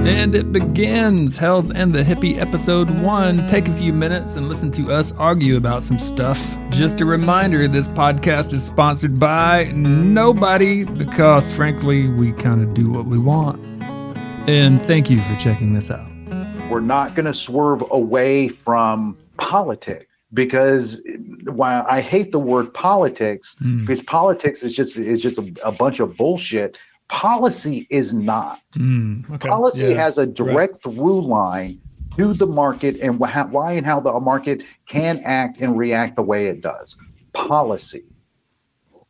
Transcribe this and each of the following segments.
And it begins, Hells and the Hippie episode 1. Take a few minutes and listen to us argue about some stuff. Just a reminder, this podcast is sponsored by nobody because frankly, we kind of do what we want. And thank you for checking this out. We're not going to swerve away from politics because while I hate the word politics, because politics is just a bunch of bullshit. Policy is not. Okay. Policy has a direct through line to the market and why and how the market can act and react the way it does. Policy.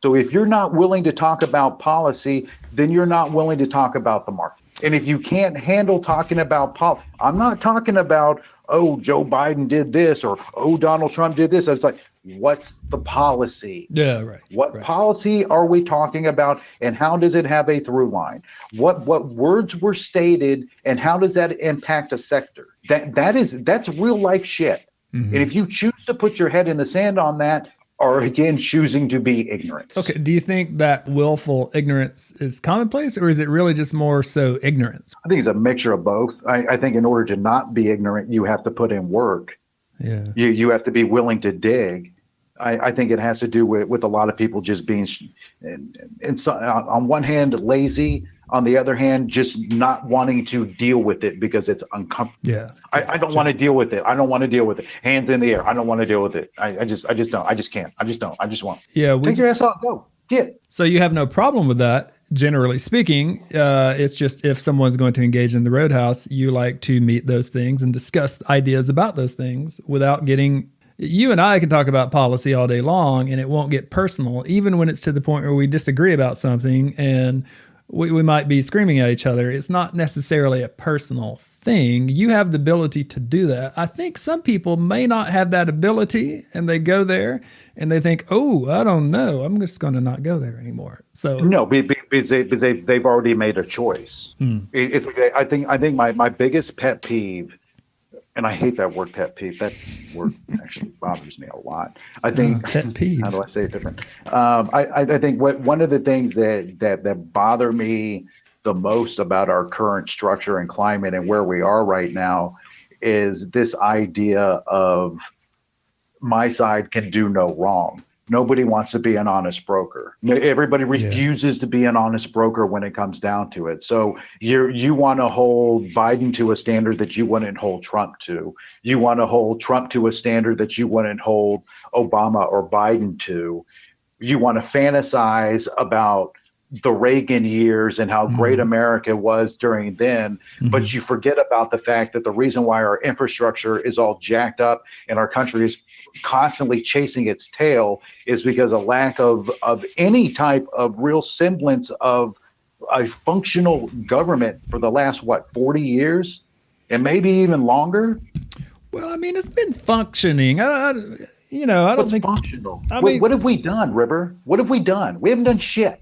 So if you're not willing to talk about policy, then you're not willing to talk about the market. And if you can't handle talking about I'm not talking about, oh, Joe Biden did this or, oh, Donald Trump did this. It's like, what's the policy? Yeah, right. What policy are we talking about and how does it have a through line? What words were stated and how does that impact a sector? That's real life shit. And if you choose to put your head in the sand on that, or again, choosing to be ignorant. Okay. Do you think that willful ignorance is commonplace or is it really just more so ignorance? I think it's a mixture of both. I think in order to not be ignorant, you have to put in work. Yeah. You have to be willing to dig. I think it has to do with a lot of people just being, and so, on one hand, lazy. On the other hand, just not wanting to deal with it because it's uncomfortable. Yeah. I don't want to deal with it. I don't want to deal with it. Hands in the air. I don't want to deal with it. I just don't. I just can't. I just don't. I just won't. Yeah. Take your ass off. Go. Get. So you have no problem with that, generally speaking. It's just if someone's going to engage in the roadhouse, you like to meet those things and discuss ideas about those things without getting. You and I can talk about policy all day long and it won't get personal, even when it's to the point where we disagree about something and we might be screaming at each other. It's not necessarily a personal thing. You have the ability to do that. I think some people may not have that ability and they go there and they think, oh, I don't know. I'm just going to not go there anymore. So no, because they've already made a choice. It's I think my biggest pet peeve, and I hate that word pet peeve. That word actually bothers me a lot. I think pet peeve. How do I say it different? I think one of the things that bother me the most about our current structure and climate and where we are right now is this idea of my side can do no wrong. Nobody wants to be an honest broker. Everybody refuses to be an honest broker when it comes down to it. So you want to hold Biden to a standard that you wouldn't hold Trump to. You want to hold Trump to a standard that you wouldn't hold Obama or Biden to. You want to fantasize about the Reagan years and how great America was during then, but you forget about the fact that the reason why our infrastructure is all jacked up and our country is constantly chasing its tail is because of lack of any type of real semblance of a functional government for the last, 40 years and maybe even longer? Well, I mean, it's been functioning. I don't think functional. What have we done, River? What have we done? We haven't done shit.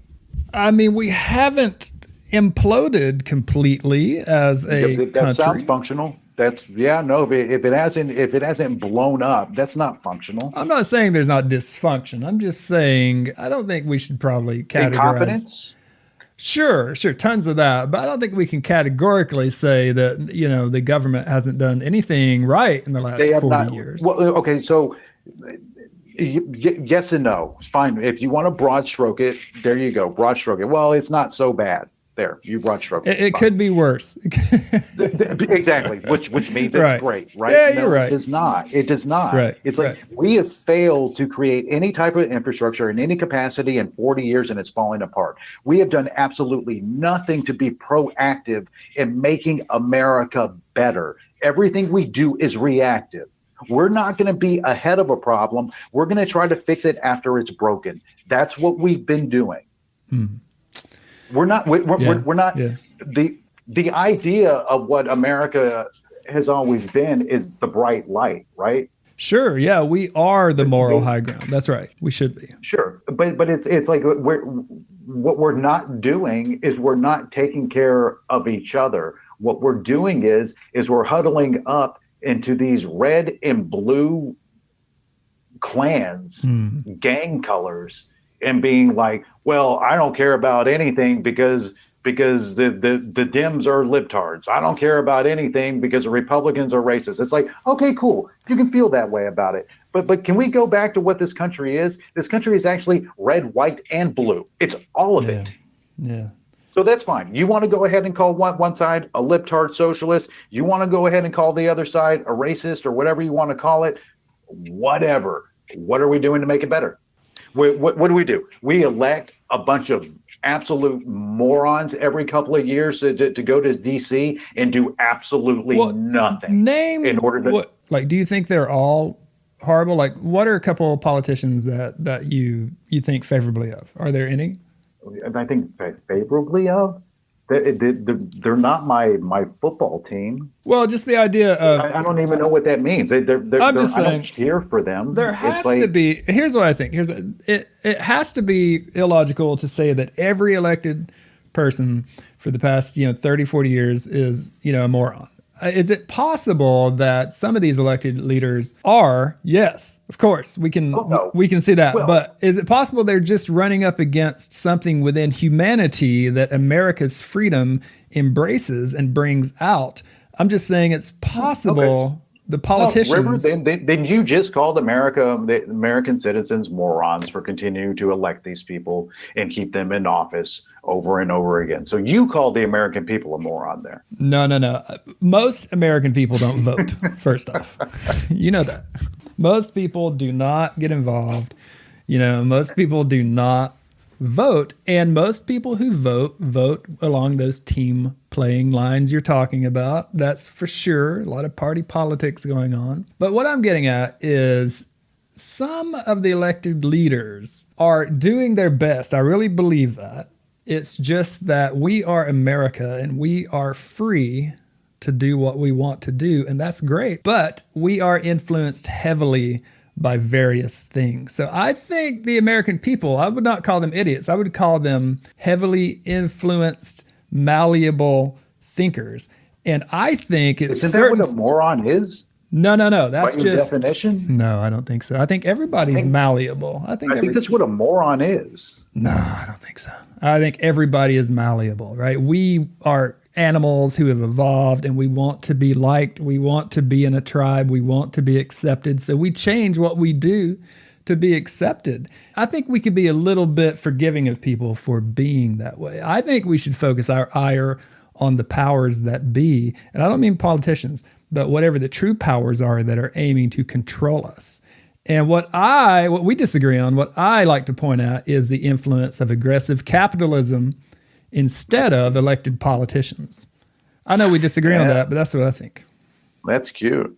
I mean, we haven't imploded completely as a country. That sounds functional. If it hasn't blown up, that's not functional. I'm not saying there's not dysfunction. I'm just saying I don't think we should probably categorize. Incompetence? Sure, tons of that, but I don't think we can categorically say that the government hasn't done anything right in the last 40 years. Well, okay, so. Yes and no. It's fine. If you want to broad stroke it, there you go. Broad stroke it. Well, it's not so bad. There, you broad stroke it. It could be worse. Exactly. Which means it's great, right? Yeah, you're right. It does not. It does not. Right. It's like we have failed to create any type of infrastructure in any capacity in 40 years and it's falling apart. We have done absolutely nothing to be proactive in making America better. Everything we do is reactive. We're not going to be ahead of a problem. We're going to try to fix it after it's broken. That's what we've been doing. We're not. We're not. Yeah. The idea of what America has always been is the bright light, right? Sure. Yeah, we are the moral high ground. That's right. We should be. Sure, but it's like what we're not doing is we're not taking care of each other. What we're doing is we're huddling up into these red and blue clans, gang colors, and being like, well, I don't care about anything because because the Dems are libtards. I don't care about anything because the Republicans are racist. It's like, okay, cool. You can feel that way about it. But can we go back to what this country is? This country is actually red, white, and blue. It's all of it. Yeah. So that's fine. You want to go ahead and call one side a libtard socialist. You want to go ahead and call the other side a racist or whatever you want to call it. Whatever. What are we doing to make it better? What do? We elect a bunch of absolute morons every couple of years to go to DC and do absolutely nothing. In order to do you think they're all horrible? Like, what are a couple of politicians that you think favorably of? Are there any? I think favorably of. They're not my football team. Well, just the idea of I don't even know what that means. I'm just saying, I don't cheer for them. There has to be. Here's what I think. It has to be illogical to say that every elected person for the past 30, 40 years is a moron. Is it possible that some of these elected leaders are? Yes, of course, we can see that. Well, but is it possible they're just running up against something within humanity that America's freedom embraces and brings out? I'm just saying it's possible. The politicians. Then you just called the American citizens morons for continuing to elect these people and keep them in office over and over again. So you called the American people a moron there. No. Most American people don't vote, first off. You know that. Most people do not get involved. Most people do not vote. And most people who vote along those team playing lines you're talking about. That's for sure. A lot of party politics going on. But what I'm getting at is some of the elected leaders are doing their best. I really believe that. It's just that we are America and we are free to do what we want to do. And that's great. But we are influenced heavily by various things. So I think the American people, I would not call them idiots. I would call them heavily influenced, malleable thinkers. And I think it's Isn't that what a moron is? No. That's just definition. No, I don't think so. I think everybody's malleable. I think that's what a moron is. No, I don't think so. I think everybody is malleable, right? We are animals who have evolved and we want to be liked. We want to be in a tribe. We want to be accepted. So we change what we do to be accepted. I think we could be a little bit forgiving of people for being that way. I think we should focus our ire on the powers that be. And I don't mean politicians, but whatever the true powers are that are aiming to control us. And what we disagree on, what I like to point out is the influence of aggressive capitalism instead of elected politicians. I know we disagree on that, but that's what I think. That's cute.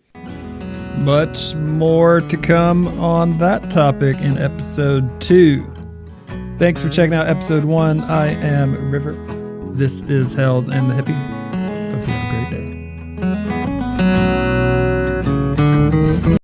Much more to come on that topic in episode 2. Thanks for checking out episode 1. I am River. This is Hells and the Hippie. Hope you have a great day.